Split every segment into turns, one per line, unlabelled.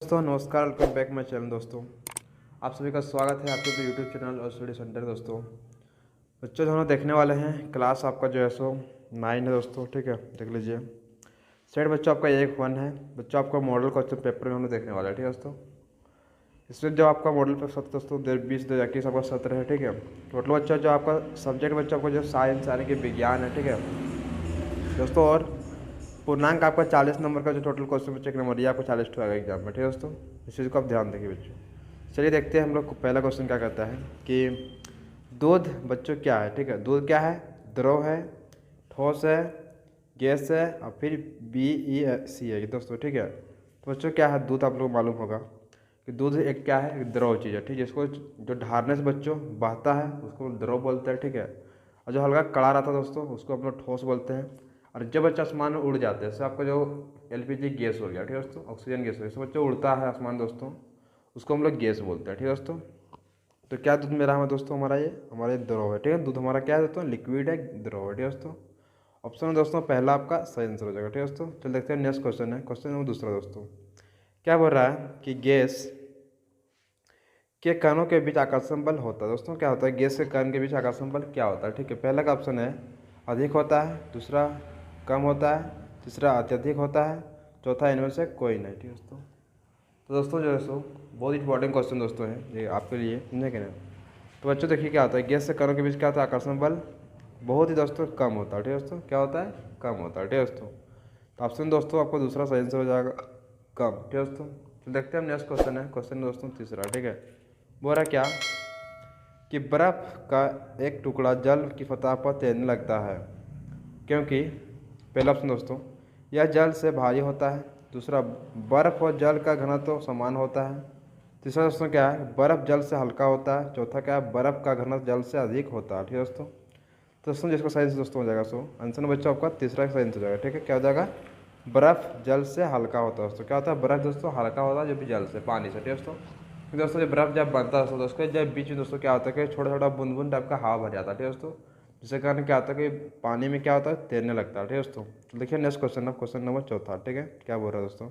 दोस्तों नमस्कार, welcome back my channel. दोस्तों आप सभी का स्वागत है आपके तो यूट्यूब चैनल और स्टडी सेंटर। दोस्तों बच्चों जो हम देखने वाले हैं क्लास आपका जो है सो 9 है दोस्तों, ठीक है। देख लीजिए सेट बच्चों आपका 1 है। बच्चों आपका मॉडल क्वेश्चन पेपर में हम लोग देखने वाला है, ठीक है दोस्तों। इसमें जो आपका मॉडल पेपर सत्र दोस्तों 2020-2021 आपका सत्र है, ठीक है। टोटल बच्चा जो आपका सब्जेक्ट बच्चों आपका जो साइंस यानी कि विज्ञान है, ठीक है दोस्तों। और पूर्णांक आपका 40 नंबर का जो टोटल क्वेश्चन बच्चे नंबर ये आपको 40 आएगा एग्जाम में, ठीक है दोस्तों। इस चीज़ को आप ध्यान देखिए बच्चों। चलिए देखते हैं हम लोग को पहला क्वेश्चन क्या कहता है कि दूध बच्चों क्या है, ठीक है। दूध क्या है? द्रव है, ठोस है, गैस है और फिर BEC है दोस्तों, ठीक है। तो बच्चों क्या है दूध? आप लोग मालूम होगा कि दूध एक क्या है, एक द्रव चीज़ है, ठीक है। इसको जो ढारने से बच्चों बहता है उसको द्रव बोलते हैं, ठीक है। और जो हल्का कड़ा रहता है दोस्तों उसको हम लोग ठोस बोलते हैं। और जब बच्चा आसमान में उड़ जाते हैं जैसे आपका जो LPG गैस हो गया, ठीक है दोस्तों, ऑक्सीजन गैस हो गया, जैसे बच्चा उड़ता है आसमान दोस्तों उसको हम लोग गैस बोलते हैं, ठीक है दोस्तों। तो क्या दूध मेरा हमें दोस्तों हमारा ये द्रव है, ठीक है। दूध हमारा क्या है दोस्तों? लिक्विड है, द्रव है, ठीक है दोस्तों। ऑप्शन है दोस्तों पहला आपका सही आंसर हो जाएगा, ठीक है दोस्तों। चल देखते हैं नेक्स्ट क्वेश्चन है। क्वेश्चन नंबर दूसरा दोस्तों क्या बोल रहा है कि गैस के कणों के बीच आकर्षण बल होता है दोस्तों। क्या होता है गैस के कण के बीच आकर्षण बल क्या होता है, ठीक है। पहला का ऑप्शन है अधिक होता है, दूसरा कम होता है, तीसरा अत्यधिक होता है, चौथा इनमें से कोई नहीं, ठीक है दोस्तों। तो दोस्तों जो है सो बहुत इंपॉर्टेंट क्वेश्चन दोस्तों है ये आपके लिए, समझे कि नहीं। तो बच्चों देखिए क्या होता है गैस से कणों के बीच क्या होता है आकर्षण बल बहुत ही दोस्तों कम होता है, ठीक है दोस्तों। क्या होता है? कम होता है, ठीक है दोस्तों। तो ऑप्शन दोस्तों आपको दूसरा सही आंसर हो जाएगा कम, ठीक है दोस्तों। तो देखते हैं हम नेक्स्ट क्वेश्चन है। क्वेश्चन दोस्तों तीसरा, ठीक है। बोल रहा क्या कि बर्फ का एक टुकड़ा जल की सतह पर तैरने लगता है क्योंकि पहला ऑप्शन दोस्तों यह जल से भारी होता है, दूसरा बर्फ और जल का घनत्व समान होता है, तीसरा दोस्तों क्या है बर्फ जल से हल्का होता है, चौथा क्या है बर्फ का घनत्व जल से अधिक होता है, ठीक है दोस्तों। तो दोस्तों जिसका सही आंसर दोस्तों हो जाएगा सो आंसर बच्चों आपका तीसरा सही आंसर हो जाएगा, ठीक है। क्या हो जाएगा? बर्फ जल से हल्का होता है दोस्तों। क्या होता है? बर्फ दोस्तों हल्का होता है जो भी जल से पानी से, ठीक है दोस्तों। फिर दोस्तों जब बर्फ जब बनता है दोस्तों उसके जब बीच में दोस्तों क्या होता है कि छोटा छोटा बूंद बूंद टाइप का हवा भर जाता है, ठीक है दोस्तों। जिसके कारण क्या होता है कि पानी में क्या होता है तैरने लगता है, ठीक है दोस्तों। तो देखिए नेक्स्ट क्वेश्चन है, क्वेश्चन नंबर चौथा, ठीक है। क्या बोल रहा है दोस्तों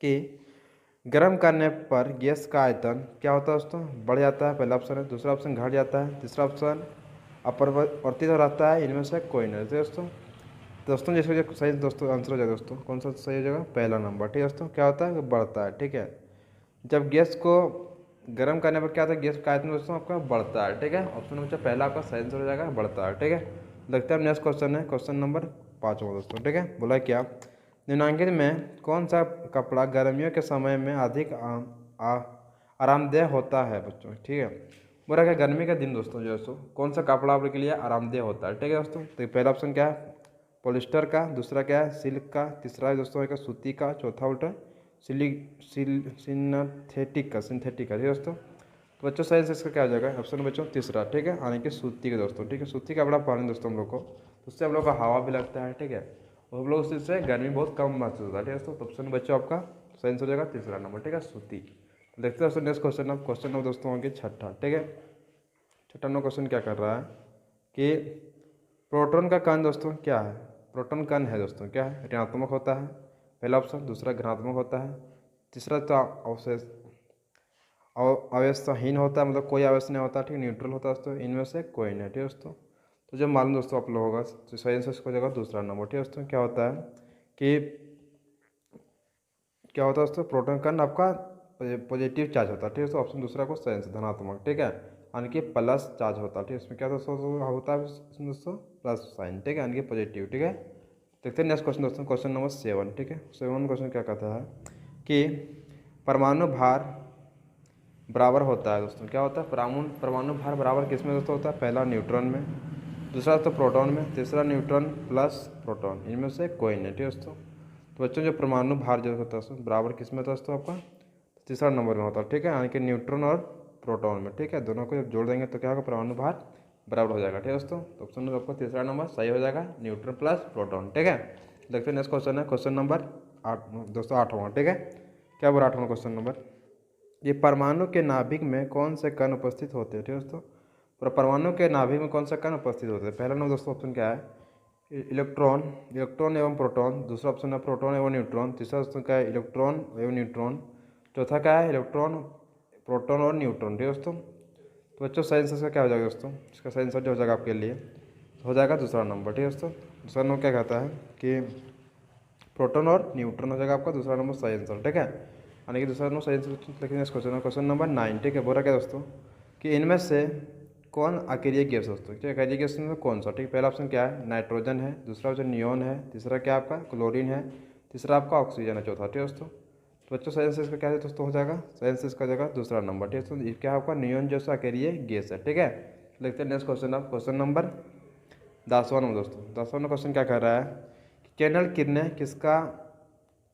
कि गर्म करने पर गैस का आयतन क्या होता है दोस्तों? बढ़ जाता है, पहला ऑप्शन है। दूसरा ऑप्शन घट जाता है, तीसरा ऑप्शन अपरिवर्तित रहता है, इनमें से कोई नहीं, दोस्तों। दोस्तों जैसे सही दोस्तों आंसर हो जाएगा दोस्तों कौन सा सही हो जाएगा? पहला नंबर, ठीक है दोस्तों। क्या होता है? बढ़ता है, ठीक है। जब गैस को गर्म करने पर क्या होता है गैस का आयतन दोस्तों आपका बढ़ता है, ठीक है। ऑप्शन बच्चा पहला आपका सही आंसर हो जाएगा बढ़ता है, ठीक है। लगता है नेक्स्ट क्वेश्चन है, क्वेश्चन नंबर 5वां दोस्तों, ठीक है। बोला क्या निम्नलिखित में कौन सा कपड़ा गर्मियों के समय में अधिक आरामदेह होता है बच्चों, ठीक है। बोला क्या गर्मी के दिन दोस्तों जो है सो कौन सा कपड़ा आपके लिए आरामदेह होता है, ठीक है दोस्तों। तो पहला ऑप्शन क्या है पॉलिस्टर का, दूसरा क्या है सिल्क का, तीसरा है दोस्तों है सूती का, चौथा उल्टा सिंथेटिक का, ठीक है दोस्तों। तो बच्चों साइंस इसका क्या हो जाएगा? ऑप्शन बच्चों तीसरा, ठीक है। यानी कि सूती का दोस्तों, ठीक है। सूती का कपड़ा पहने दोस्तों हम लोग को तो उससे हम लोग का हवा भी लगता है, ठीक है। और हम लोग उससे गर्मी बहुत कम महसूस होता है, ठीक है दोस्तों। तो ऑप्शन बच्चों आपका साइंस हो जाएगा तीसरा नंबर, ठीक है सूती। देखते हैं दोस्तों नेक्स्ट क्वेश्चन। अब क्वेश्चन नंबर दोस्तों होंगे छठा, ठीक है। छठा नंबर क्वेश्चन क्या कर रहा है कि प्रोटॉन का कण दोस्तों क्या है? प्रोटॉन कण है दोस्तों क्या है? ऋणात्मक होता है, पहला ऑप्शन। दूसरा धनात्मक होता है, तीसरा तो अवशेष अवस्थाहीन होता है, मतलब कोई आवेश नहीं होता, ठीक। न्यूट्रल होता है दोस्तों, इनमें से कोई नहीं, ठीक है दोस्तों। तो जब मालूम दोस्तों आप लोग होगा तो सही आंसर इसको हो जाएगा दूसरा नंबर, ठीक है दोस्तों। क्या होता है कि क्या होता है दोस्तों प्रोटॉन कण आपका पॉजिटिव चार्ज होता है, ठीक है दोस्तों। ऑप्शन दूसरा को सही आंसर धनात्मक, ठीक है। यानी कि प्लस चार्ज होता है, ठीक है। इसमें क्या दोस्तों होता है दोस्तों प्लस साइन, ठीक है, यानी कि पॉजिटिव, ठीक है। देखते हैं नेक्स्ट क्वेश्चन दोस्तों क्वेश्चन नंबर 7, ठीक है। 7 क्वेश्चन क्या कहता है कि परमाणु भार बराबर होता है दोस्तों। क्या होता है परमाणु भार बराबर किस में दोस्तों होता है? पहला न्यूट्रॉन में, दूसरा दोस्तों प्रोटॉन में, तीसरा न्यूट्रॉन प्लस प्रोटॉन, इनमें से कोई नहीं, ठीक है दोस्तों। तो बच्चों जो परमाणु भार जो होता है बराबर किस में होता है दोस्तों आपका? तीसरा नंबर में होता है, ठीक है। यानी कि न्यूट्रॉन और प्रोटॉन में, ठीक है। दोनों को जब जोड़ देंगे तो क्या होगा? परमाणु भार बराबर हो जाएगा, ठीक है दोस्तों। तो ऑप्शन आपको तीसरा नंबर सही हो जाएगा न्यूट्रॉन प्लस प्रोटॉन, ठीक है। देखते हैं नेक्स्ट क्वेश्चन है क्वेश्चन नंबर 8 दोस्तों 8वां, ठीक है। क्या बोला 8वां क्वेश्चन नंबर ये परमाणु के नाभिक में कौन से कण उपस्थित होते हैं, ठीक है दोस्तों। परमाणु के नाभिक में कौन सा कण उपस्थित होते हैं? पहला नंबर दोस्तों ऑप्शन क्या है इलेक्ट्रॉन एवं प्रोटॉन, दूसरा ऑप्शन है प्रोटॉन एवं न्यूट्रॉन, तीसरा दोस्तों क्या है इलेक्ट्रॉन एवं न्यूट्रॉन, चौथा क्या है, इलेक्ट्रॉन, प्रोटॉन और न्यूट्रॉन, ठीक है दोस्तों। तो बच्चों साइन आंसर का क्या हो जाएगा दोस्तों, इसका साइन आंसर जो हो जाएगा आपके लिए हो जाएगा दूसरा नंबर, ठीक है दोस्तों। दूसरा नंबर क्या कहता है कि प्रोटॉन और न्यूट्रॉन हो जाएगा आपका दूसरा नंबर सही आंसर, ठीक है। यानी कि दूसरा नंबर सही आंसर लिखेंगे इस क्वेश्चन में। क्वेश्चन नंबर 9, ठीक है। बोला क्या दोस्तों कि इनमें से कौन अकेरिय गैस दोस्तों, ठीक है। अकेरिय गैस में कौन सा, ठीक। पहला ऑप्शन क्या है, नाइट्रोजन है। दूसरा ऑप्शन नियोन है। तीसरा क्या आपका क्लोरीन है। तीसरा आपका ऑक्सीजन है। चौथा, ठीक है दोस्तों। तो बच्चों सही आंसर इसका क्या है दोस्तों, हो जाएगा सही आंसर इसका जाएगा दूसरा नंबर, ठीक है दोस्तों। क्या आपका नियोन जो अकेरिय गैस है, ठीक है। लिखते हैं नेक्स्ट क्वेश्चन आप, क्वेश्चन नंबर 10वां नंबर दोस्तों। 10वां क्वेश्चन क्या कह रहा है कि किरण किरणें किसका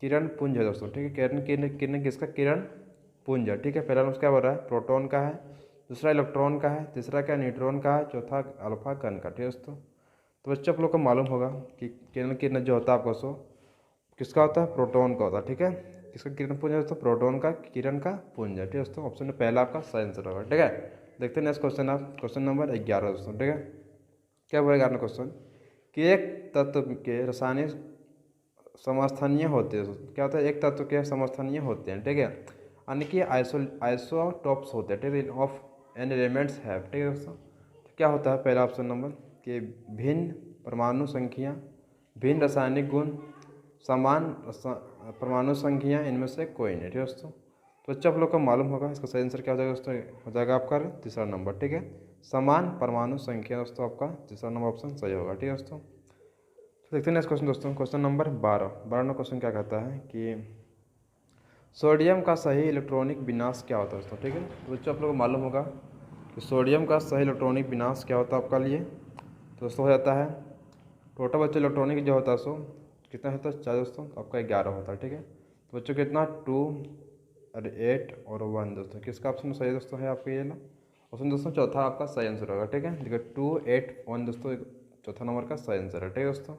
किरण पुंज है दोस्तों, ठीक है। किरण किसका किरण पुंज है, ठीक है। पहला नंबर क्या बोल रहा है, प्रोटॉन का है। दूसरा इलेक्ट्रॉन का है। तीसरा क्या न्यूट्रॉन का है। चौथा अल्फा कण का, ठीक है दोस्तों। तो बच्चों आप लोग को मालूम होगा कि किरण जो होता है आपको सो किसका होता है, प्रोटॉन का होता है, ठीक है। किसका किरण पुंज है दोस्तों, प्रोटॉन का किरण का पुंज है, ठीक है दोस्तों। ऑप्शन पहला आपका सही आंसर होगा, ठीक है। देखते हैं नेक्स्ट क्वेश्चन आप, क्वेश्चन नंबर 11 दोस्तों, ठीक है। क्या बोलेगा आपने क्वेश्चन कि एक तत्व के रासायनिक समस्थानीय होते हैं, क्या होता है, एक तत्व के समस्थानीय होते हैं, ठीक है। यानी कि आइसोटॉप्स होते हैं, ठीक है, ऑफ एन एलिमेंट्स हैव, ठीक है दोस्तों। तो क्या होता है पहला ऑप्शन नंबर कि भिन्न परमाणु संख्या, भिन्न रासायनिक गुण, समान परमाणु संख्या, इनमें से कोई नहीं, ठीक है दोस्तों। तो बच्चा आप लोग को मालूम होगा इसका सही आंसर क्या हो जाएगा दोस्तों, हो जाएगा आपका तीसरा नंबर, ठीक है। समान परमाणु संख्या दोस्तों आपका तीसरा नंबर ऑप्शन सही होगा, ठीक है दोस्तों। तो देखते हैं नेक्स्ट क्वेश्चन दोस्तों, क्वेश्चन नंबर 12 क्वेश्चन क्या कहता है कि सोडियम का सही इलेक्ट्रॉनिक विनाश क्या होता है दोस्तों, ठीक है। तो बच्चों आप लोगों को मालूम होगा कि सोडियम का सही इलेक्ट्रॉनिक विनाश क्या होता है आपका लिए, तो दोस्तों हो जाता है टोटल बच्चों इलेक्ट्रॉनिक जो होता है सो कितना होता है, 4 दोस्तों, आपका 11 होता है, ठीक है। तो बच्चों कितना 2 और 8 और 1 दोस्तों, किसका ऑप्शन सही दोस्तों है आपका ये ना ऑप्शन दोस्तों, चौथा आपका सही आंसर होगा, ठीक है। देखिए 2 8 1 दोस्तों चौथा नंबर का सही आंसर है, ठीक है दोस्तों।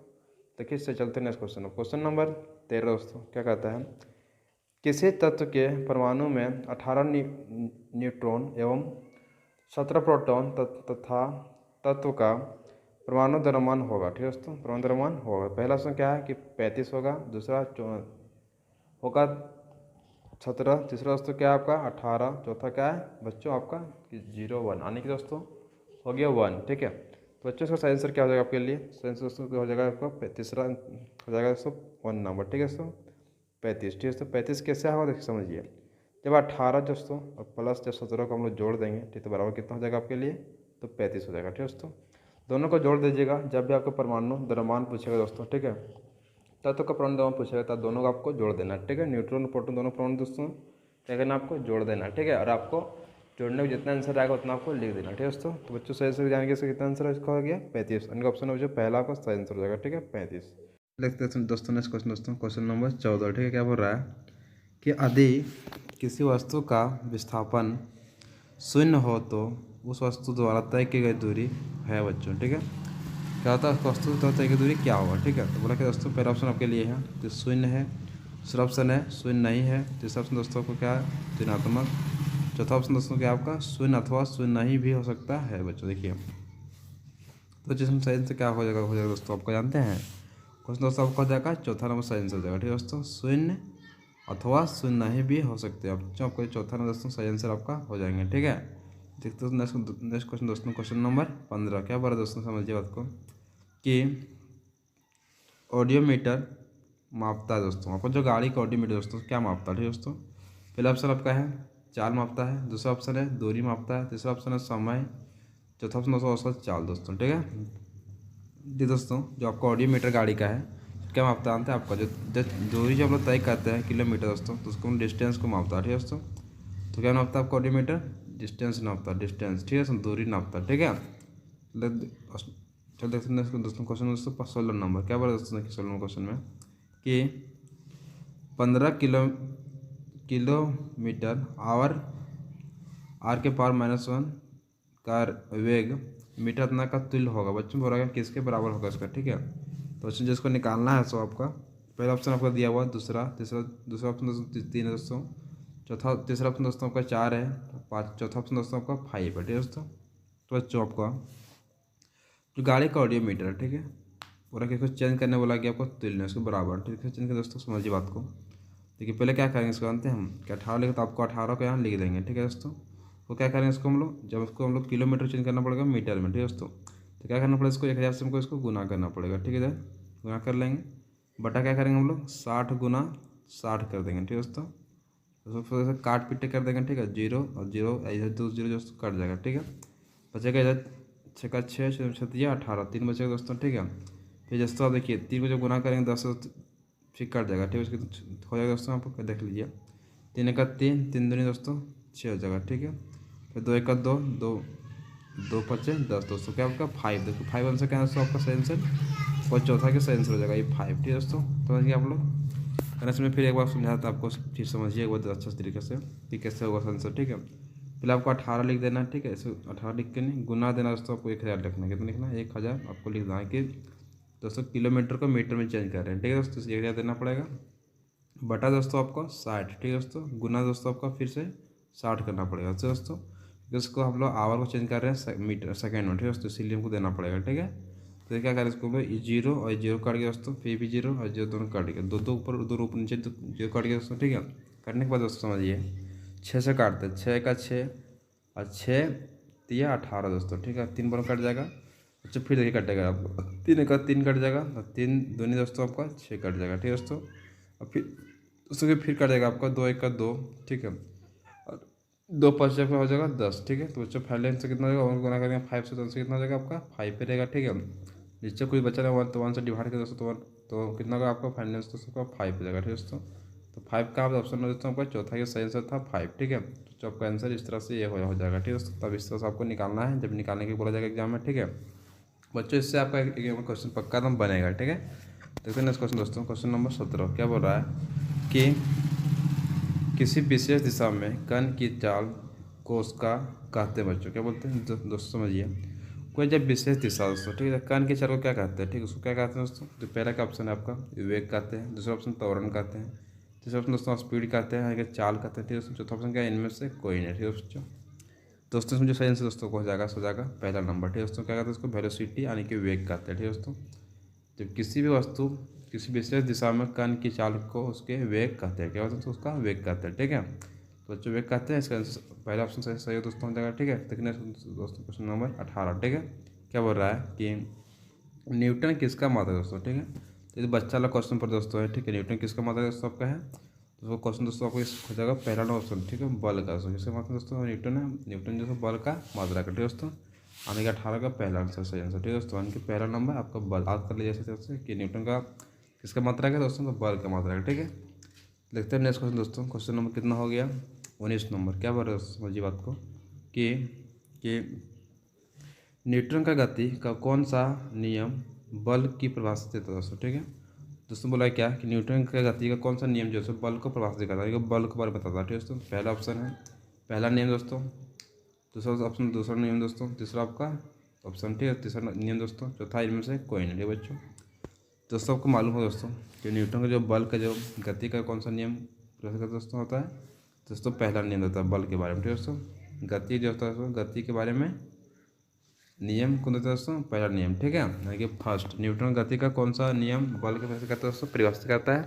देखिए इससे चलते हैं नेक्स्ट क्वेश्चन, क्वेश्चन नंबर 13 दोस्तों क्या कहता है, किसी तत्व के परमाणु में 18 न्यूट्रॉन एवं 17 प्रोटॉन तथा तत्व का परमाणु द्रव्यमान होगा, ठीक है दोस्तों। परमाणु द्रव्यमान होगा, पहला ऑप्शन क्या है कि 35 होगा। दूसरा होगा 17। तीसरा दोस्तों क्या है आपका 18। चौथा क्या है बच्चों आपका 0 1, यानी कि दोस्तों हो गया 1, ठीक है। तो बच्चों इसका सही आंसर क्या हो जाएगा आपके लिए, सही आंसर दोस्तों हो जाएगा आपका तीसरा हो जाएगा दोस्तों 1 नंबर, ठीक है दोस्तों 35, ठीक है दोस्तों। 35 कैसे होगा देखिए समझिए, जब 18 दोस्तों और प्लस जब 17 को हम लोग जोड़ देंगे, ठीक, तो बराबर कितना हो जाएगा आपके लिए, तो 35 हो जाएगा, ठीक है दोस्तों। दोनों को जोड़ दीजिएगा जब भी आपको परमाणु द्रव्यमान पूछेगा दोस्तों, ठीक है। तत्व का परमाणु द्रव्यमान पूछेगा तब दोनों को आपको जोड़ देना, ठीक है। न्यूट्रॉन प्रोटॉन दोनों परमाणु दोस्तों क्या करना आपको जोड़ देना, ठीक है। और आपको जोड़ने में जितना आंसर आएगा उतना आपको लिख देना, ठीक है दोस्तों। तो बच्चों सही से जानेंगे इसका कितना आंसर इसका हो गया 35, इनका ऑप्शन है जो पहला आपका सही आंसर हो जाएगा, ठीक है 35। देखते हैं दोस्तों नेक्स्ट क्वेश्चन दोस्तों, क्वेश्चन नंबर 14, ठीक है। क्या बोल रहा है कि यदि किसी वस्तु का विस्थापन शून्य हो तो उस वस्तु द्वारा तय की गई दूरी है बच्चों, ठीक है। क्या होता है वस्तु द्वारा तय की दूरी क्या होगा, ठीक है। तो बोला कि दोस्तों पहला ऑप्शन आपके लिए है तो शून्य है। दूसरा ऑप्शन है शून्य नहीं है। तीसरा ऑप्शन दोस्तों को क्या है ऋणात्मक। चौथा ऑप्शन दोस्तों क्या आपका शून्य अथवा शून्य नहीं भी हो सकता है बच्चों, देखिए। तो जिसमें सही आंसर क्या हो जाएगा दोस्तों आपको जानते हैं, क्वेश्चन दोस्तों आपका हो जाएगा चौथा नंबर सही आंसर हो जाएगा, ठीक है दोस्तों। शून्य अथवा शून्य नहीं भी हो सकते हैं बच्चों, आपको चौथा नंबर दोस्तों सही आंसर आपका हो जाएंगे, ठीक है। देखते हो नेक्स्ट क्वेश्चन दोस्तों, क्वेश्चन नंबर 15 क्या बोल रहा है दोस्तों, समझिए बात को कि ऑडियोमीटर मापता है दोस्तों, आपको जो गाड़ी का ऑडियोमीटर दोस्तों क्या मापता है, ठीक है दोस्तों। पहला ऑप्शन आपका है चाल मापता है। दूसरा ऑप्शन है दूरी मापता है। तीसरा ऑप्शन है समय। चौथा ऑप्शन दोस्तों औसत चाल दोस्तों, ठीक है। जी दोस्तों जो आपका ऑडियोमीटर गाड़ी का है क्या मापता है, आपका जो दूरी जो हम लोग तय करते हैं किलोमीटर दोस्तों, तो उसको हम डिस्टेंस को मापता है, ठीक है दोस्तों। तो क्या नापता है आपका ऑडियोमीटर, डिस्टेंस नापता है, डिस्टेंस, ठीक है, दूरी नापता है, ठीक है। चल देखते हैं दोस्तों क्वेश्चन दोस्तों 16 नंबर क्या बोला दोस्तों, 16 नंबर क्वेश्चन में कि 15 किलोमीटर आर के पावर -1 का वेग मीटर इतना का तुल्य होगा बच्चों, बोला गया किसके बराबर होगा इसका, ठीक है। तो बच्चों जिसको निकालना है सो आपका पहला ऑप्शन आपका दिया हुआ, दूसरा ऑप्शन दोस्तों 3 है दोस्तों। तीसरा ऑप्शन दोस्तों आपका 4 है। 5 चौथा ऑप्शन दोस्तों आपका 5 है, ठीक है दोस्तों। तो बच्चों आपका जो गाड़ी का ऑडियोमीटर है, ठीक है, पूरा किसको चेंज करने बोला गया आपको तुल्य उसके बराबर, ठीक है। चेंज कर दोस्तों समझिए बात को। देखिए पहले क्या करेंगे, इसको जानते हैं हम कि 18 लिखे तो आपको 18 को यहाँ लिख देंगे, ठीक है दोस्तों। तो क्या करेंगे इसको हम लोग, जब इसको हम लोग किलोमीटर चेंज करना पड़ेगा मीटर में, ठीक है दोस्तों। तो क्या करना पड़ेगा, इसको 1000 से हमको इसको गुना करना पड़ेगा, ठीक है। इधर गुना कर लेंगे, बटा क्या करेंगे हम लोग 60 गुना 60 कर देंगे, ठीक है दोस्तों। तो फिर से काट पीटे कर देंगे, ठीक है। 0 और 0 इधर 2 0 दोस्तों कट जाएगा, ठीक है। बचेगा इधर 6 का 6 6 18 3 बचेगा दोस्तों, ठीक है। फिर दोस्तों आप देखिए 3 को जो गुना करेंगे 10 से फिर कट जाएगा, ठीक है। उसके हो जाएगा दोस्तों, आपको देख लीजिए 3 का 3 3 दूनी दोस्तों 6 हो जाएगा, ठीक है। फिर 2 1 का 2 2 2 5 10 दोस्तों, क्या आपका 5, देखो 5 आंसर क्या है दोस्तों आपका सही आंसर। और चौथा का सही आंसर हो जाएगा ये 5, ठीक है दोस्तों। समझिए आप लोग, गणेश में फिर एक बार समझाया था आपको, फिर समझिए एक बार अच्छा तरीके से कि कैसे होगा आंसर, ठीक है। पहले आपको 18 लिख देना है, ठीक है। इसे 18 लिख के नहीं गुना देना दोस्तों, आपको 1000 लिखना है। कितना लिखना है 1000 आपको लिख देना है कि दोस्तों किलोमीटर को मीटर में चेंज कर रहे हैं, ठीक है दोस्तों। 1000 देना पड़ेगा, बटा दोस्तों आपको 60, ठीक है दोस्तों। गुना दोस्तों आपका फिर से 60 करना पड़ेगा, अच्छा दोस्तों। इसको हम लोग आवर को चेंज कर रहे हैं मीटर सेकेंड में, ठीक है दोस्तों, इसीलिए हमको देना पड़ेगा, ठीक है। तो क्या करें इसको 0 और 0 काट गया दोस्तों, फिर भी 0 और 0 दोनों काट गया, दो दो ऊपर दो ऊपर नीचे 0 काट गया दोस्तों, ठीक है। काटने के बाद दोस्तों समझिए 6 से काटते हैं, 6 का 6 और 6 3 18 दोस्तों, ठीक है। 3 बार कट जाएगा, अच्छा फिर देखिए कटेगा आपको 3 का 3 कट जाएगा और 3 दूनी दोस्तों आपका 6 कट जाएगा, ठीक है दोस्तों। और फिर दोस्तों फिर कट जाएगा आपका 2 1 का 2, ठीक है। और 2 5 का हो जाएगा 10, ठीक है। तो बच्चों पहले से कितना हो जाएगा, और गुना करेंगे 5 से, तो आंसर कितना हो जाएगा आपका 5 पे रहेगा, ठीक है। नीचे कोई बचा रहा 1 तो 1 से डिवाइड कर दोस्तों, तो कितना होगा आपका फाइनल दोस्तों का 5 हो जाएगा, ठीक है दोस्तों। तो 5 का आप ऑप्शन में दोस्तों आपका चौथा का सही आंसर था 5, ठीक है। तो आपका आंसर इस तरह से ये हो जाएगा, ठीक है दोस्तों। तब इस तरह से आपको निकालना है, जब निकालने के बोला जाएगा एग्जाम में, ठीक है बच्चों। इससे आपका एक क्वेश्चन पक्का दम बनेगा, ठीक है। देखते हैं नेक्स्ट क्वेश्चन दोस्तों, क्वेश्चन नंबर 17 क्या बोल रहा है कि किसी विशेष दिशा में कण की चाल को उसका कहते हैं बच्चों, क्या बोलते हैं दोस्तों समझिए। कोई जब विशेष दिशा दोस्तों, ठीक है, कण की चाल को क्या कहते हैं, ठीक है, उसको क्या कहते हैं दोस्तों। जो पहला का ऑप्शन है आपका वेग कहते हैं, दूसरा ऑप्शन त्वरण कहते हैं, तीसरा ऑप्शन दोस्तों स्पीड कहते हैं, आगे चाल कहते हैं, ठीक है दोस्तों। चौथा ऑप्शन क्या है, इनमें से कोई नहीं, ठीक है दोस्तों। दोस्तों इसमें जो सही आंसर दोस्तों को हो जाएगा पहला नंबर, ठीक है दोस्तों। क्या कहते हैं उसको वेलोसिटी यानी कि वेग कहते हैं, ठीक है दोस्तों। जब किसी भी वस्तु किसी विशेष दिशा में कण की चाल को उसके वेग कहते हैं, क्या होता है तो उसका वेग कहते हैं, ठीक है। तो बच्चों वेग कहते हैं, इसका पहला ऑप्शन सही दोस्तों हो जाएगा, ठीक है। देखने दोस्तों क्वेश्चन नंबर 18, ठीक है। क्या बोल रहा है कि न्यूटन किसका माता है दोस्तों, ठीक है। तो ये बच्चा वाला क्वेश्चन पर दोस्तों है, ठीक है। न्यूटन किसका माता है दोस्तों आपका है, तो वो क्वेश्चन दोस्तों आपको हो जाएगा पहला ऑप्शन, ठीक है, बल का दोस्तों। किसका मात्रा दोस्तों न्यूटन है, न्यूटन जो बल का मात्रा का, ठीक है दोस्तों। आने का 18 का पहला आंसर सही आंसर, ठीक है दोस्तों। यानी कि पहला नंबर आपका बल आप कर लीजिए जैसे कि न्यूटन का किसका मात्रा का दोस्तों, तो बल का मात्रा का, ठीक है। देखते हैं नेक्स्ट क्वेश्चन दोस्तों, क्वेश्चन नंबर कितना हो गया 19 नंबर। क्या बोल रहे हो समझिए बात को कि न्यूटन का गति का कौन सा नियम बल की परिभाषित देता है दोस्तों, ठीक है। दोस्तों बोला क्या कि न्यूटन का गति का कौन सा नियम जो है बल को प्रभावित करता है, बल के बारे में बताता है, ठीक है दोस्तों। पहला ऑप्शन है पहला नियम दोस्तों, दूसरा ऑप्शन दूसरा नियम दोस्तों, तीसरा आपका ऑप्शन, ठीक है, तीसरा नियम दोस्तों, चौथा इनमें से कोई नहीं, ठीक है बच्चों। दोस्तों आपको मालूम हो दोस्तों कि न्यूटन का जो बल का जो गति का कौन सा नियम दोस्तों होता है दोस्तों, पहला नियम होता है बल के बारे में, ठीक है दोस्तों। गति जो होता है दोस्तों, गति के बारे में नियम कौन देता है दोस्तों, पहला नियम, ठीक है। यानी कि फर्स्ट न्यूटन गति का कौन सा नियम बल के कैसे करता है दोस्तों, परिभाषित करता है।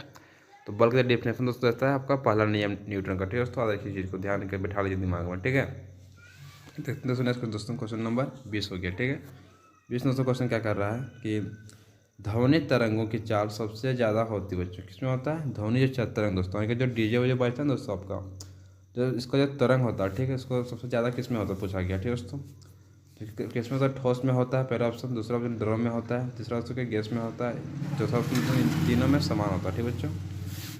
तो बल का डेफिनेशन दोस्तों रहता है आपका पहला नियम न्यूटन का, ठीक है दोस्तों। आधा की चीज़ को ध्यान करके बैठा लीजिए दिमाग में, ठीक है। देखते हैं दोस्तों नेक्स्ट दोस्तों क्वेश्चन नंबर 20 हो गया, ठीक है। 20 दोस्तों क्वेश्चन क्या कर रहा है कि ध्वनि तरंगों की चाल सबसे ज़्यादा होती है बच्चों किसमें होता है, ध्वनि जो तरंग दोस्तों, यानी कि जो डीजे वजे बजता है दोस्तों आपका, जो इसका जो तरंग होता है, ठीक है, इसको सबसे ज़्यादा किस में होता है पूछा गया, ठीक है दोस्तों। किस में होता है, ठोस में होता है पहला ऑप्शन, दूसरा ऑप्शन द्रव में होता है, तीसरा ऑप्शन गैस में होता है, चौथा ऑप्शन इन तीनों में समान होता है, ठीक है बच्चों।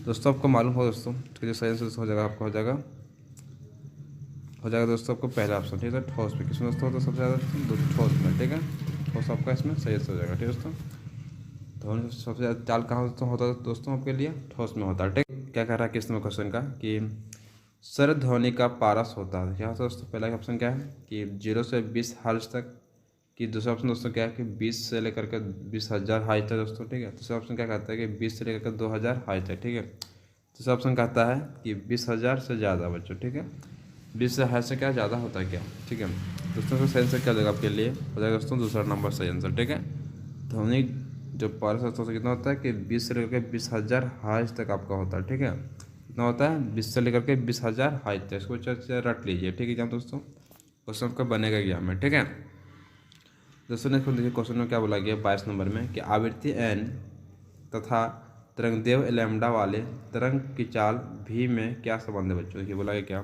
दोस्तों आपको मालूम हो दोस्तों कि जो सही आंसर हो जाएगा आपका हो जाएगा दोस्तों आपको पहला ऑप्शन, ठीक है। ठोस में किसमें दोस्तों होता है सबसे ज़्यादा, ठोस में, ठीक है। ठोस आपका इसमें सही आंसर हो जाएगा, ठीक है दोस्तों। ध्वनि सबसे ज़्यादा चाल कहाँ होता है दोस्तों आपके लिए, ठोस में होता है, ठीक। क्या कह रहा है किस में क्वेश्चन का कि सर्व ध्वनि का पारस होता है, क्या होता है दोस्तों। पहला ऑप्शन क्या है कि 0 से 20 हर्ट्ज तक की, दूसरा ऑप्शन दोस्तों क्या है कि 20 से लेकर के 20,000 हर्ट्ज तक दोस्तों, ठीक है। तीसरा ऑप्शन क्या कहता है कि 20 से लेकर के 2,000 हर्ट्ज तक, ठीक है। तीसरा ऑप्शन कहता है कि 20,000 से ज़्यादा बच्चों, ठीक है। 20 से हर्ट्ज से क्या ज़्यादा होता है क्या, ठीक है दोस्तों। तो सही आंसर क्या देगा आपके लिए हो जाएगा दोस्तों दूसरा नंबर सही आंसर, ठीक है। ध्वनि जो पारस दोस्तों कितना होता है कि 20 से लेकर 20,000 हर्ट्ज तक आपका होता है, ठीक है। कितना होता है 20 से लेकर के 20,000 हाइट तक। इसको अच्छा रट लीजिए, ठीक है क्या दोस्तों। क्वेश्चन आपका बनेगा एग्जाम में, ठीक है दोस्तों। नेक्स्ट देखिए क्वेश्चन में क्या बोला गया 22 नंबर में कि आवृत्ति n तथा तरंगदेव लैम्डा वाले तरंग की चाल भी में क्या संबंध है बच्चों। देखिए बोला गया क्या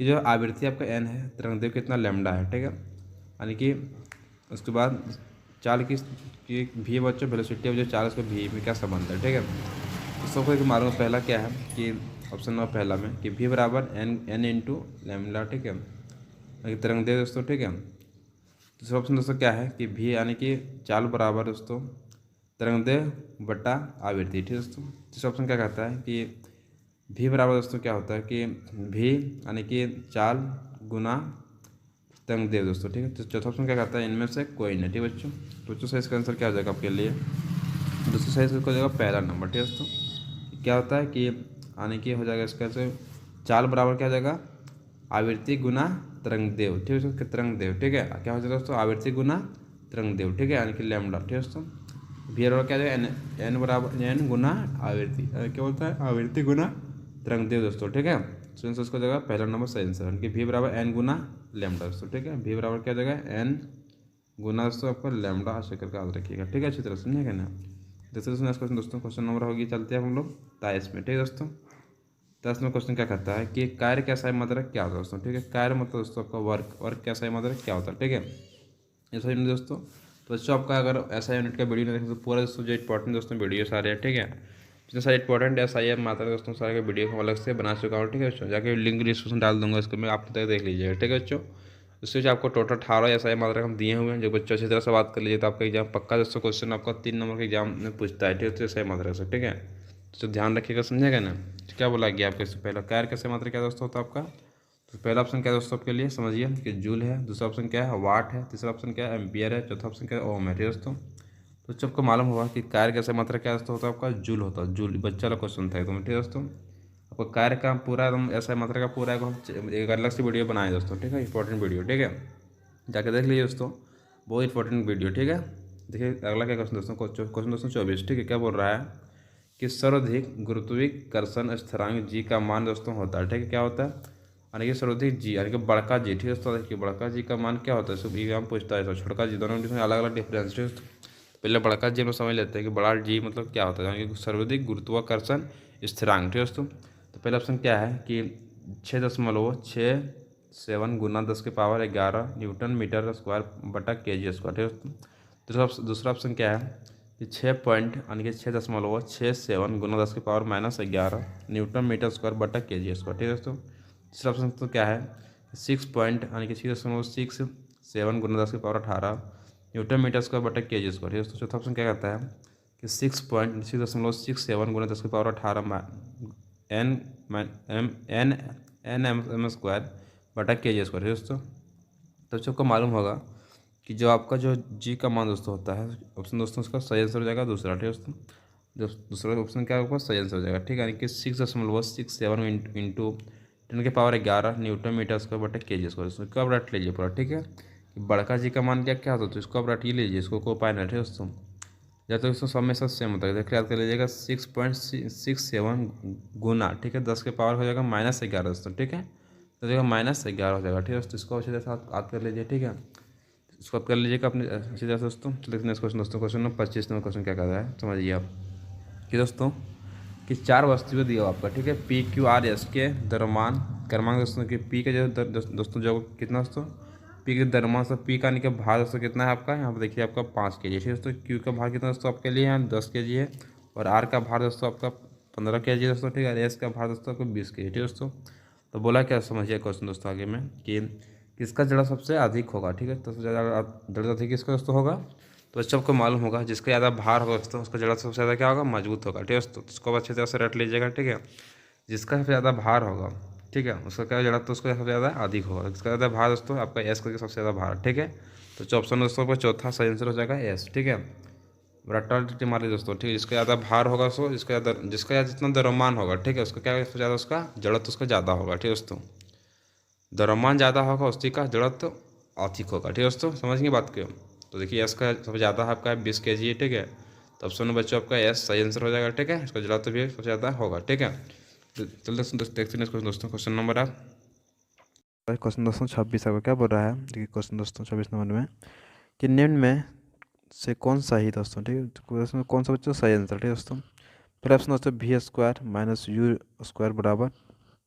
कि जो आवृत्ति आपका n है, तरंगदेव कितना लैम्डा है, ठीक है, यानी कि उसके बाद चाल की भी बच्चों वेलोसिटी ऑफ जो चाल उसका भी में क्या संबंध है, ठीक है। तो सबको एक मालूम पहला क्या है कि ऑप्शन नंबर पहला में कि भी बराबर एन इंटू लैम्डा, ठीक है, तरंगदेव दोस्तों, ठीक है। दूसरा ऑप्शन दोस्तों क्या है कि भी यानी कि चाल बराबर दोस्तों तरंगदेव बटा आवृत्ति, ठीक है दोस्तों। तीसरा ऑप्शन क्या कहता है कि भी बराबर दोस्तों क्या होता है कि भी यानी कि चाल गुना तरंगदेव दोस्तों, ठीक है। तो चौथा ऑप्शन क्या कहता है इनमें से कोई नहीं, ठीक है बच्चों। तो बच्चों सही इसका आंसर क्या हो जाएगा आपके लिए, दोस्तों सही इसका हो जाएगा पहला नंबर, ठीक है दोस्तों। क्या होता है कि यानी कि हो जाएगा इसका से चाल बराबर क्या हो जाएगा आवृत्ति गुना तरंगदेव, ठीक है तरंगदेव, ठीक है। क्या हो जाएगा दोस्तों आवृत्ति गुना तरंगदेव, ठीक है, यानी कि लैम्डा, ठीक है दोस्तों। भी बराबर क्या हो जाएगा एन बराबर एन गुना आवृत्ति, क्या बोलता है आवृत्ति गुना तरंगदेव दोस्तों, ठीक है। तो इसको हो जाएगा पहला नंबर सही आंसर, यानी कि भी बराबर एन गुना लैम्डा दोस्तों, ठीक है। भी बराबर क्या हो जाएगा एन गुना दोस्तों आपका लैम्डा ऐसे करके याद रखिएगा, ठीक है, अच्छी तरह समझेगा ना। जैसे दोस्तों क्वेश्चन नंबर होगी चलते हैं हम लोग 23 में, ठीक है दोस्तों। 10 में क्वेश्चन क्या कहता है कि कार्य का SI मात्रक क्या होता है दोस्तों, ठीक है। कार्य मतलब दोस्तों आपका वर्क का SI मात्रक क्या होता है, ठीक है, ये सही दोस्तों। तो बच्चों आपका अगर SI यूनिट का वीडियो नहीं देखें तो पूरा दोस्तों जो इंपॉर्टेंट दोस्तों वीडियो सारे हैं, ठीक है, जितने सारे इंपॉर्टेंट SI मात्रक दोस्तों सारे के वीडियो को अलग से बना चुका हूँ, ठीक है बच्चों। जाके लिंक डिस्क्रिप्शन डाल दूंगा, इसको मैं आप तक देख लीजिएगा, ठीक है बच्चों। उससे आपको टोटल 18 SI मात्रक हम दिए हुए हैं, जो बच्चों अच्छी तरह से बात कर लीजिए तो आपका एग्जाम पक्का दोस्तों क्वेश्चन आपका 3 नंबर के एग्जाम में पूछता है, ठीक है, SI मात्रक से, ठीक है। तो ध्यान रखिएगा, समझेगा ना। तो क्या बोला गया आपके पहला कार्य का SI मात्रक क्या दोस्तों होता है आपका। तो पहला ऑप्शन क्या है दोस्तों आपके लिए समझिए कि जूल है, दूसरा ऑप्शन क्या है वाट है, तीसरा ऑप्शन क्या है एम्पियर है, चौथा ऑप्शन क्या है ओम है, ठीक है दोस्तों। तो जब आपको मालूम होगा कि कार्य का SI मात्रक क्या दोस्तों होता है आपका जूल होता है, जूल बच्चा वाला क्वेश्चन था एकदम, ठीक है दोस्तों। आपको कार्य का पूरा एकदम SI मात्रक का पूरा एक अलग से वीडियो बनाए दोस्तों, ठीक है, इंपॉर्टेंट वीडियो, ठीक है, जाके देख लीजिए दोस्तों, बहुत इंपॉर्टेंट वीडियो, ठीक है। देखिए अगला क्या क्वेश्चन दोस्तों, क्वेश्चन दोस्तों 24, ठीक है, क्या बोल रहा है कि सर्वाधिक गुरुत्वाकर्षण स्थिरांक जी का मान दोस्तों होता है, ठीक है, क्या होता है यानी कि सर्वाधिक जी यानी कि बड़का जी, ठीक है दोस्तों। देखिए बड़का जी का मान क्या होता है, सब एग्जाम पूछता है, छोटका जी, दोनों में अलग अलग डिफरेंस, ठीक है। पहले बड़का जी हम समझ लेते हैं कि बड़ा जी मतलब क्या होता है, यानी कि सर्वाधिक गुरुत्वाकर्षण स्थिरांक, ठीक है दोस्तों। तो पहला ऑप्शन क्या है कि 6.67 गुना 10⁻11 न्यूटन मीटर स्क्वायर बटा kg स्क्वायर, ठीक है। दूसरा ऑप्शन क्या है कि 6 पॉइंट यानी कि 6.67 गुना 10⁻−11 न्यूटन मीटर स्क्वायर बटा kg स्क्वायर, ठीक है दोस्तों। तीसरा ऑप्शन तो क्या है 6 पॉइंट यानी कि 6.67 गुना 10⁻18 न्यूटन मीटर स्क्वायर बटा kg स्क्वायर, ठीक है दोस्तों। चौथा ऑप्शन क्या कहता है कि 6.67 गुना 10⁻18 एन स्क्वायर बटा kg स्क्वायर, है दोस्तों। तो सबको मालूम होगा कि जो आपका जो जी का मान दोस्तों होता है ऑप्शन दोस्तों उसका सही आंसर हो जाएगा दूसरा, ठीक है दोस्तों। दूसरा ऑप्शन क्या होगा सही आंसर हो जाएगा, ठीक है, यानी कि 6.67 इंटू 10⁻11 न्यूटन मीटर स्क्वायर बटा kg स्क्वायर, इसको आप रट लीजिए पूरा, ठीक है। कि बड़का जी का मान क्या क्या होता है तो इसको आप रट ही लीजिए, इसको को पाए ना, ठीक है दोस्तों। या तो इसको सब में सब सेम होता है, देखिए याद कर लीजिएगा 6.67 गुना, ठीक है, 10 के पावर हो जाएगा -11 दोस्तों, ठीक है, तो देखिए -11 हो जाएगा, ठीक है दोस्तों। इसको अच्छी तरह से याद कर लीजिए, ठीक है, इसको आप कर लीजिएगा अपने अच्छी तरह से दोस्तों। चलिए नेक्स्ट क्वेश्चन दोस्तों, क्वेश्चन नंबर 25 नंबर क्वेश्चन क्या कर रहा है समझिए आप कि दोस्तों कि 4 वस्तुएं दिया आपका, ठीक है, PQRS के द्रव्यमान क्रमांक दोस्तों कि पी का जो दोस्तों जो कितना दोस्तों पी के द्रव्यमान से पी का निकल भार दोस्तों कितना है आपका, यहाँ पर देखिए आपका 5 kg, ठीक है दोस्तों। क्यू का भार कितना दोस्तों आपके लिए यहाँ 10 kg है, और आर का भार दोस्तों आपका 15 kg दोस्तों, ठीक है, एस का भार दोस्तों आपको 20 kg, ठीक है दोस्तों। तो बोला क्या समझिए क्वेश्चन दोस्तों आगे में कि किसका जड़ा सबसे अधिक होगा, ठीक है, तो सबसे ज़्यादा जड़ा अधिक किसका दोस्तों होगा। तो बच्चों आपको मालूम होगा जिसका ज़्यादा भार होगा दोस्तों उसका जड़ा सबसे ज़्यादा क्या होगा मजबूत होगा, ठीक है दोस्तों। इसको अच्छी तरह से रट लीजिएगा, ठीक है, जिसका सबसे ज़्यादा भार होगा, ठीक है, उसका क्या जड़ा तो उसका सबसे ज़्यादा अधिक होगा, इसका ज़्यादा भार दोस्तों आपका एस करके सबसे ज़्यादा भार, ठीक है। तो जो ऑप्शन दोस्तों आपका चौथा सही आंसर हो जाएगा एस, ठीक है, रट्टा मार लीजिए दोस्तों, ठीक है। जिसका ज़्यादा भार होगा सो जिसका जितना द्रव्यमान होगा, ठीक है, उसका क्या सबसे ज़्यादा उसका जड़त्व उसका ज़्यादा होगा, ठीक है दोस्तों। द्रव्यमान ज़्यादा होगा उसी का जड़त्व अधिक होगा, ठीक है दोस्तों, समझिए बात क्यों। तो देखिए एस का सबसे ज़्यादा आपका 20 kg है, ठीक है, तो ऑप्शन में बच्चों आपका एस सही आंसर हो जाएगा, ठीक है, इसका जड़त्व भी सबसे ज़्यादा होगा, ठीक है। चलिए देखते हैं दोस्तों क्वेश्चन नंबर आप। क्वेश्चन दोस्तों 26 आपको क्या बोल रहा है, देखिए क्वेश्चन दोस्तों 26 नंबर में कि निम्न में से कौन सा ही दोस्तों, ठीक है, क्वेश्चन में कौन सा बच्चों सही आंसर, ठीक है दोस्तों। पहला ऑप्शन दोस्तों V square minus U square बराबर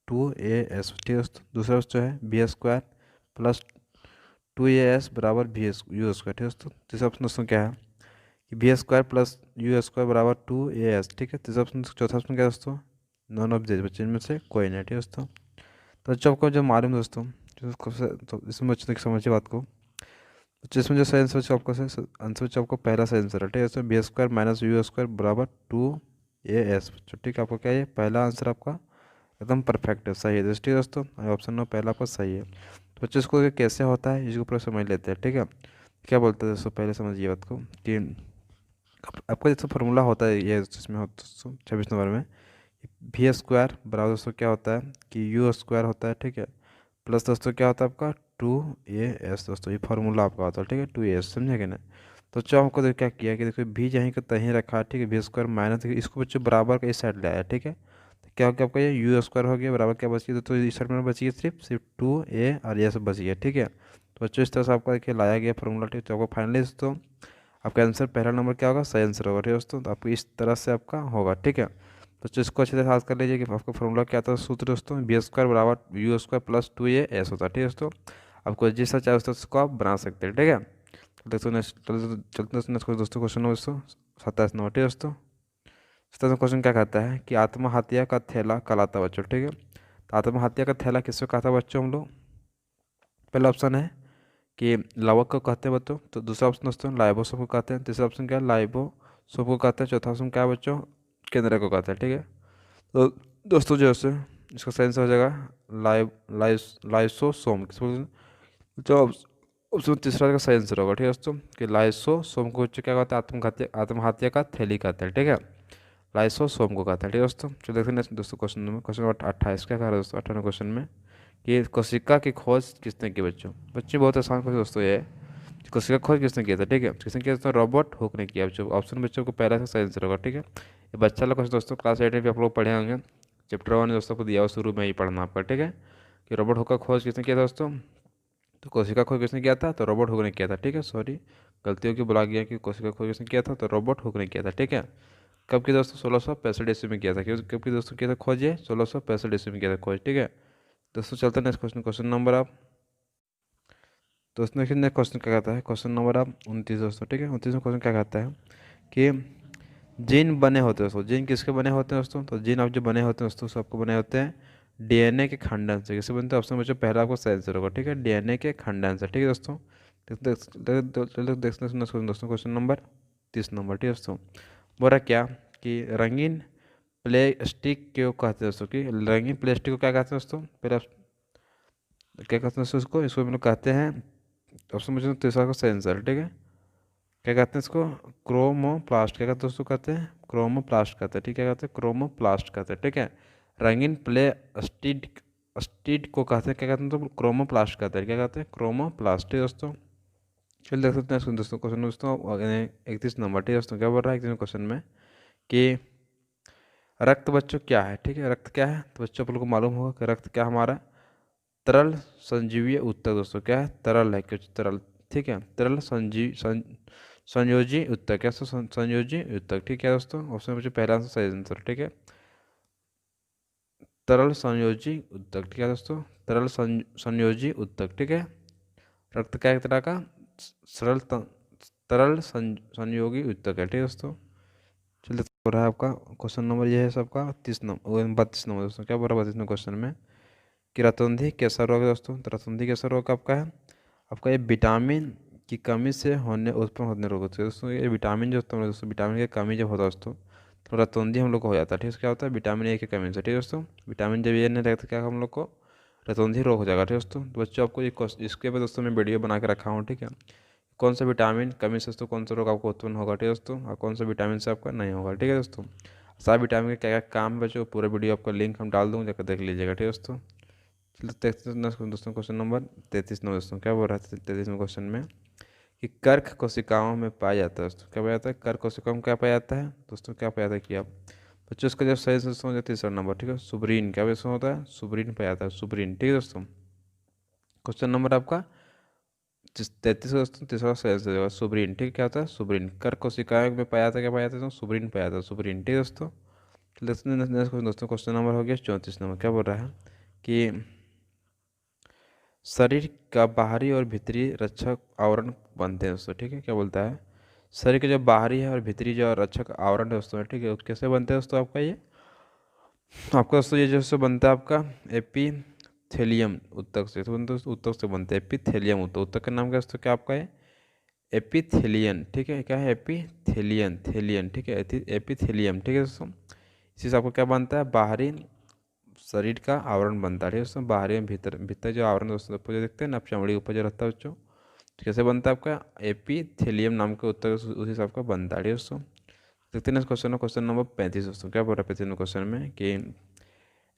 2 AS, ठीक है दोस्तों। दूसरा जो है बी स्क्वायर प्लस 2 AS बराबर यू स्क्वायर, ठीक है दोस्तों। तीसरा ऑप्शन दोस्तों क्या है कि B square plus U square बराबर 2 AS, ठीक है। तीसरा ऑप्शन, चौथा ऑप्शन क्या है दोस्तों, नॉन ऑफ दिस बच्चे में से कोई नहीं, ठीक है दोस्तों। तो बच्चों आपको जो मालूम दोस्तों, तो इसमें बच्चों समझिए बात को। तो इसमें जो सही आंसर बच्चों आपको आंसर बच्चों आपको पहला सही आंसर है, ठीक है दोस्तों। B square minus U square बराबर 2 AS बच्चों, ठीक है। आपको क्या है, पहला आंसर आपका एकदम परफेक्ट है, सही है दोस्तों, ठीक है दोस्तों। ऑप्शन नंबर पहला आपका सही है। तो बच्चों इसको कैसे होता है इसको पूरा समझ लेते हैं, ठीक है। क्या बोलते हैं दोस्तों, पहले समझिए बात को कि आपका जैसे फार्मूला होता है ये इसमें होता है दोस्तों 26 नंबर में, वी स्क्वायर बराबर दोस्तों क्या होता है कि यू स्क्वायर होता है, ठीक है, प्लस दोस्तों क्या होता है आपका 2 AS दोस्तों, ये फार्मूला आपका होता है, ठीक है। 2 AS समझेंगे ना। तो जो हमको देखो क्या किया कि देखो भी यहीं का तहीं रखा है, ठीक है। वी स्क्वायर माइनस इसको बच्चों बराबर का इस साइड ले आया, ठीक है। तो क्या हो गया आपका, ये यू स्क्वायर हो गया बराबर क्या बच गया, तो इस साइड में बच गया सिर्फ 2A और ये सब बच गया, ठीक है। तो बच्चों इस तरह से आपका देखिए लाया गया फार्मूला, ठीक है। तो आपको फाइनली दोस्तों आपका आंसर पहला नंबर क्या होगा, सही आंसर होगा, ठीक है दोस्तों। तो आपको इस तरह से आपका होगा, ठीक है। तो इसको अच्छे से याद कर लीजिए कि आपका फॉर्मूला क्या था, सूत्र दोस्तों बी स्क्वायर बराबर यू स्क्वायर प्लस 2AS होता है, ठीक है दोस्तों। आपको जैसा चाहे उस तरह उसको आप बना सकते हैं, ठीक है। तो दोस्तों नेक्स्ट चलते हैं दोस्तों क्वेश्चन नंबर दोस्तों 27 नंबर, ठीक है दोस्तों। 27 क्वेश्चन क्या कहता है कि आत्महत्या का थैला कहलाता है बच्चों, ठीक है। तो आत्महत्या का थैला किसको कहता है बच्चों हम लोग, पहला ऑप्शन है कि लावक को कहते हैं बच्चों, तो दूसरा ऑप्शन दोस्तों लाइबोसोम को कहते हैं, तीसरा ऑप्शन क्या है लाइबोसोम को कहते हैं, चौथा ऑप्शन क्या है बच्चों केंद्र को कहते हैं, ठीक है। तो दोस्तों जो है इसका सही आंसर हो जाएगा लाइसोसोम, किस बोलते हैं? जो ऑप्शन तीसरा का सही आंसर होगा, ठीक है दोस्तों, कि लाइसोसोम को बच्चों क्या कहते हैं, आत्महत्या का थैली कहते हैं, ठीक है। लाइसोसोम को कहते हैं, ठीक है दोस्तों। चलो देखते हैं दोस्तों क्वेश्चन नंबर 28 क्या कह रहा है दोस्तों 18 क्वेश्चन में कि कोशिका की खोज किसने की बच्चों। बच्चे बहुत आसान क्वेश्चन दोस्तों ये है, कोशिका खोज किसने किया था, ठीक है। किसने किया था, रॉबर्ट हुक ने किया बच्चों। ऑप्शन बच्चों को पहला से सही आंसर होगा, ठीक है। ये बच्चा लोग क्वेश्चन दोस्तों क्लास 8 में भी आप लोग पढ़े होंगे, चैप्टर 1 दोस्तों को दिया हुआ शुरू में ही पढ़ना आपका, ठीक है। कि रॉबर्ट हुक का खोज किसने किया था दोस्तों, तो कोशिका खोज किसने किया था, तो रॉबर्ट हुक ने किया था, ठीक है। सॉरी गलती होकर बुला गया कि कोशिका खोज किसने किया था, तो रॉबर्ट हुक ने किया था, ठीक है। कब की दोस्तों 1665 ईस्वी में किया था, कब की दोस्तों किया था खोज, ये 1665 ईस्वी में किया था खोज, ठीक है। दोस्तों चलते हैं नेक्स्ट क्वेश्चन, क्वेश्चन नंबर आप दोस्तों देखिए नेक्स्ट क्वेश्चन क्या कहता है, क्वेश्चन नंबर आप 29 दोस्तों, ठीक है। 29 में क्वेश्चन क्या कहता है कि जीन बने होते हैं दोस्तों, जीन किसके बने होते हैं दोस्तों, तो जीन आप जो बने होते हैं दोस्तों सबको बने होते हैं डीएनए के खंडन से। कैसे बनते हैं, ऑप्शन बच्चों पहला आपको सही आंसर होगा, ठीक है, डीएनए के खंडन से, ठीक है दोस्तों। देखते हैं दोस्तों क्वेश्चन नंबर 30 नंबर, ठीक है दोस्तों। बोल रहा क्या कि रंगीन प्लास्टिक क्यों कहते हैं दोस्तों, कि रंगीन प्लास्टिक को क्या कहते हैं दोस्तों, पहले क्या कहते हैं दोस्तों इसको, इसको हम लोग कहते हैं, ऑप्शन मुझे तीसरा का सही आंसर, ठीक है। क्या कहते हैं इसको, क्रोमोप्लास्ट, क्या कहते हैं दोस्तों, कहते हैं क्रोमोप्लास्ट कहते हैं, ठीक है, क्या कहते हैं क्रोमोप्लास्ट कहते हैं, ठीक है। रंगीन प्लास्टिड स्टीड को कहते हैं, क्या कहते हैं तो क्रोमोप्लास्ट कहते हैं, क्या कहते हैं क्रोमोप्लास्ट, ठीक है दोस्तों। चलिए देख सकते हैं दोस्तों क्वेश्चन दोस्तों 31 नंबर, ठीक है दोस्तों। क्या बोल रहा है 31 क्वेश्चन में कि रक्त बच्चों क्या है, ठीक है, रक्त क्या है, तो बच्चों आप लोग को मालूम होगा कि रक्त क्या हमारा तरल संजीवीय ऊतक दोस्तों, क्या है तरल है, कुछ तरल, ठीक है, तरल संयोजी ऊतक, क्या संयोजी ऊतक, ठीक है दोस्तों। ऑप्शन मुझे पहला आंसर सही आंसर, ठीक है, तरल संयोजी ऊतक, ठीक है दोस्तों, तरल संयोजी ऊतक, ठीक है। रक्त क्या एक तरह का सरल तरल संयोगी ऊतक है, ठीक है दोस्तों। चलिए हो रहा है आपका क्वेश्चन नंबर ये है सबका 32 नंबर दोस्तों। क्या बोल रहा है 32 क्वेश्चन में कि रतौंधी कैसा रोग है दोस्तों, तो रतौंधी कैसा रोग आपका है, आपका ये विटामिन की कमी से उत्पन्न होने रोग होते हैं दोस्तों। ये विटामिन जो होता है दोस्तों, विटामिन की कमी जब होता है दोस्तों तो रतौंधी हम लोग को हो जाता है, ठीक है। क्या होता है विटामिन ए की कमी से, ठीक है दोस्तों। विटामिन जब ये नहीं रहता क्या हम लोग को रतौंधी रोग हो जाएगा, ठीक है दोस्तों। तो बच्चों आपको इसके बाद दोस्तों मैं वीडियो बना के रखा हूँ, ठीक है, कौन सा विटामिन कमी से दोस्तों कौन सा रोग आपको उत्पन्न होगा, ठीक है दोस्तों, और कौन सा विटामिन से आपका नहीं होगा, ठीक है दोस्तों। सारे विटामिन के क्या क्या काम है बच्चों, पूरा वीडियो आपका लिंक हम डाल दूँगा, जाकर देख लीजिएगा, ठीक है दोस्तों। चलिए देखते हैं दोस्तों क्वेश्चन नंबर 33 नंबर दोस्तों। क्या बोल रहा है 33वें क्वेश्चन में कि कर्क कोशिकाओं में पाया जाता है दोस्तों, क्या पाया जाता है, कर्क कोशिकाओं में क्या पाया जाता है दोस्तों, क्या पाया जाता है कि आप बच्चों इसका जो सही दोस्तों हो जाए तीसरा नंबर, ठीक है। सुब्रीन क्या क्वेश्चन होता है, सुब्रीन पे आता है, सुब्रीन, ठीक है दोस्तों। क्वेश्चन नंबर आपका 33 दोस्तों, तीसरा सही आंसर होगा सुब्रीन, ठीक है। क्या होता है, सुब्रीन। कर कोशिकाएं में पाया था, क्या पाया था, तो सुब्रीन पाया था, सुब्रीन, ठीक है दोस्तों। नेक्स्ट क्वेश्चन दोस्तों, क्वेश्चन नंबर हो गया 34 नंबर। क्या बोल रहा है कि शरीर का बाहरी और भीतरी रक्षक आवरण बनते हैं दोस्तों, ठीक है। क्या बोलता है, शरीर के जो बाहरी है और भीतरी जो रक्षक आवरण है दोस्तों, ठीक है, वो कैसे बनते हैं दोस्तों आपका ये, आपका दोस्तों ये जैसे बनता है आपका एपीथेलियम ऊतक से, तो बनता है ऊतक से बनते हैं एपीथेलियम ऊतक। ऊतक का नाम क्या है दोस्तों, क्या आपका है, एपीथेलियन, ठीक है। क्या है, एपीथेलियन, थेलियन, ठीक है, एपीथेलियम, ठीक है दोस्तों। इसी से आपको क्या बनता है, बाहरी शरीर का आवरण बनता है, ठीक है दोस्तों। बाहरी में भीतर भीतर जो आवरण दोस्तों ऊपर जो देखते हैं ना, चमड़ी के ऊपर जो रहता है बच्चों, तो कैसे बनता है आपका, एपीथेलियम नाम के उत्तर उसी से आपका बनता है, ठीक है दोस्तों। देखते हैं क्वेश्चन, क्वेश्चन नंबर 35 दोस्तों। क्या बोल रहा है 35 क्वेश्चन में कि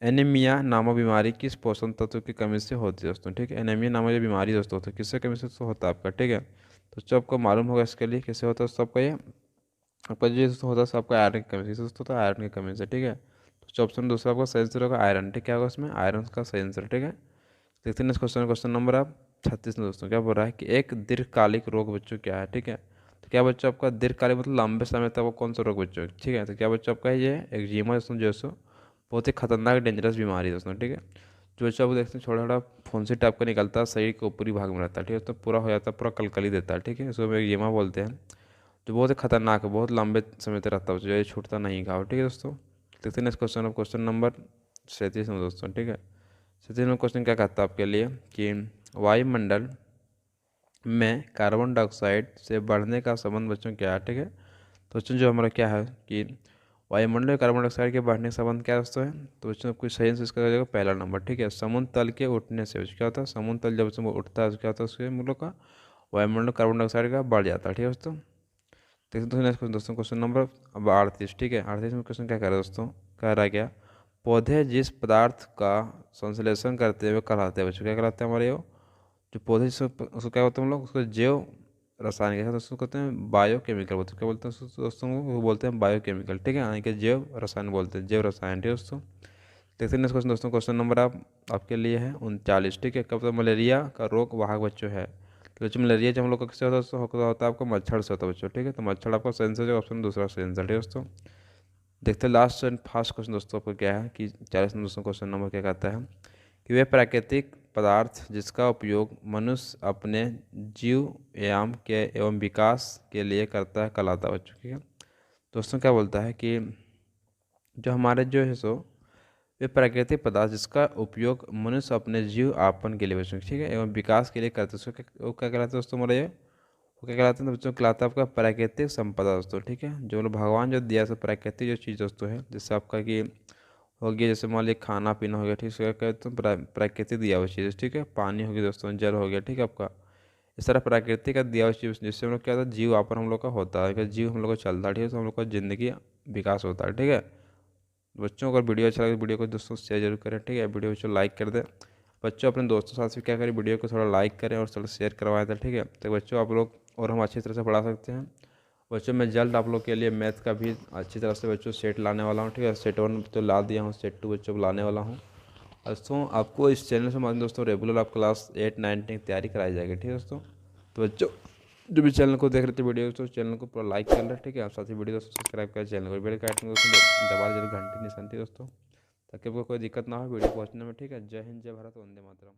एनीमिया नामक बीमारी किस पोषण तत्व की कमी से होती है दोस्तों, ठीक है। एनीमिया नामक जो बीमारी दोस्तों होता है किससे कमी से तो होता है आपका, ठीक है। तो जो आपको मालूम होगा इसके लिए कैसे होता है दोस्तों आपका ये, आपका जो दोस्तों होता है आपका आयरन की कमी से दोस्तों, होता है आयरन की कमी से, ठीक है। तो ऑप्शन दूसरा आपका सही आंसर होगा आयरन, ठीक क्या होगा इसमें, आयरन का सही आंसर, ठीक है। देखते हैं क्वेश्चन, क्वेश्चन नंबर आप 36 में दोस्तों। क्या बोल रहा है कि एक दीर्घकालिक रोग बच्चों क्या है, ठीक है। तो क्या बच्चों आपका दीर्घकालिक मतलब लंबे समय तक वो कौन सा रोग बच्चों, ठीक है। तो क्या बच्चों आपका ये एक्जिमा दोस्तों, जो सो बहुत ही खतरनाक डेंजरस बीमारी है दोस्तों, ठीक है। जो बच्चा आप देखते हैं छोटा छोटा फुंसी टाइप का निकलता है, शरीर के ऊपरी भाग में रहता है, ठीक है। तो पूरा हो जाता है, पूरा कलकली देता है, ठीक है। इसको हम एक्जिमा बोलते हैं, जो बहुत ही खतरनाक है, बहुत लंबे समय तक रहता है, जो ये छूटता नहीं घाव, ठीक है दोस्तों। देखते हैं क्वेश्चन, क्वेश्चन नंबर 37 में दोस्तों, ठीक है। 37 में क्वेश्चन क्या कहता है आपके लिए कि वायुमंडल में कार्बन डाइऑक्साइड से बढ़ने का संबंध बच्चों क्या है, ठीक है। तो बच्चों जो हमारा क्या है कि वायुमंडल में कार्बन डाइऑक्साइड के बढ़ने का संबंध क्या दोस्तों है, तो बच्चों कुछ सही आंसर इसका हो जाएगा पहला नंबर, ठीक है। समुद्र तल के उठने से क्या होता है, समुद्र तल जब बच्चों उठता है क्या होता है, उसके हम लोग का वायुमंडल कार्बन डाइऑक्साइड का बढ़ जाता है, ठीक है दोस्तों। देखते हैं नेक्स्ट दोस्तों, क्वेश्चन नंबर अब 38, ठीक है। 38 में क्वेश्चन क्या कह रहा है दोस्तों, कह रहा है क्या, पौधे जिस पदार्थ का संश्लेषण करते हुए कहलाते हैं बच्चों, क्या कहलाते हैं हमारे वो जो पौधे उसको क्या बोलते हैं हम लोग, उसको जैव रासायनिक है दोस्तों, कहते हैं बायोकेमिकल बोलते हैं, क्या बोलते हैं दोस्तों वो बोलते हैं बायोकेमिकल, ठीक है, यानी कि जैव रसायन बोलते हैं, जैव रसायन, ठीक है दोस्तों। देखते हैं नेक्स्ट क्वेश्चन दोस्तों, क्वेश्चन नंबर आपके लिए है 39, ठीक है। कब तक मलेरिया का रोग वाहक बच्चों है, तो बच्चों मलेरिया जब हम लोग का किससे होता है दोस्तों, होता है आपको मच्छर से होता है बच्चों, ठीक है। तो मच्छर आपका सही आंसर जो ऑप्शन दूसरा सही आंसर, ठीक है दोस्तों। देखते हैं लास्ट एंड फास्ट क्वेश्चन दोस्तों आपको क्या है कि 40 दोस्तों क्वेश्चन नंबर क्या कहता है कि वे प्राकृतिक पदार्थ जिसका उपयोग मनुष्य अपने जीव व्यायाम के एवं विकास के लिए करता है कहलाता है बच्चों, ठीक है। दोस्तों क्या बोलता है कि जो हमारे जो है सो वे प्राकृतिक पदार्थ जिसका उपयोग मनुष्य अपने जीव यापन के लिए बच्चों, ठीक है, एवं विकास के लिए करते हैं, उसको वो क्या कहलाता है दोस्तों हमारे, वो क्या कहलाते हैं बच्चों, कहलाता है आपका प्राकृतिक संपदा दोस्तों, ठीक है। जो लोग भगवान जो दिया सब प्राकृतिक जो चीज़ दोस्तों है, जैसे आपका कि हो गया, जैसे मान लीजिए खाना पीना हो गया, ठीक है, कहते हैं प्राकृतिक दिया हुआ चीज़, ठीक है। पानी हो गया दोस्तों, जल हो गया, ठीक है आपका, इस तरह प्रकृति का दिया हुआ चीज़ जिससे हम लोग क्या होता है, जीव यापन हम लोग का होता है, अगर जीव हम लोग का चलता है, ठीक है, तो हम लोग का ज़िंदगी विकास होता है, ठीक है। बच्चों को अगर वीडियो अच्छा लगे वीडियो को दोस्तों शेयर जरूर करें, ठीक है। वीडियो को लाइक कर दें, बच्चों अपने दोस्तों साथ भी क्या करें, वीडियो को थोड़ा लाइक करें और थोड़ा शेयर करवाएं था, ठीक है। तो बच्चों आप लोग और हम अच्छी तरह से पढ़ा सकते हैं बच्चों। मैं जल्द आप लोग के लिए मैथ का भी अच्छी तरह से बच्चों सेट लाने वाला हूँ, ठीक है। सेट 1 तो ला दिया हूँ, सेट 2 बच्चों को लाने वाला हूँ। दोस्तों आपको इस चैनल से माध्यम दोस्तों रेगुलर आप क्लास 8, 9, 10 की तैयारी कराई जाएगी, ठीक है दोस्तों। तो बच्चों जो भी चैनल को देख रहे थे वीडियो तो चैनल को पूरा लाइक कर लें, ठीक है। आप साथ ही वीडियो दोस्तों सब्सक्राइब करें, चैनल को बेल का आइकन दोस्तों दबा जरूर, घंटी निशान, ठीक है दोस्तों, ताकि आपको कोई दिक्कत ना हो वीडियो पहुंचने में, ठीक है। जय हिंद, जय भारत, वंदे मातरम।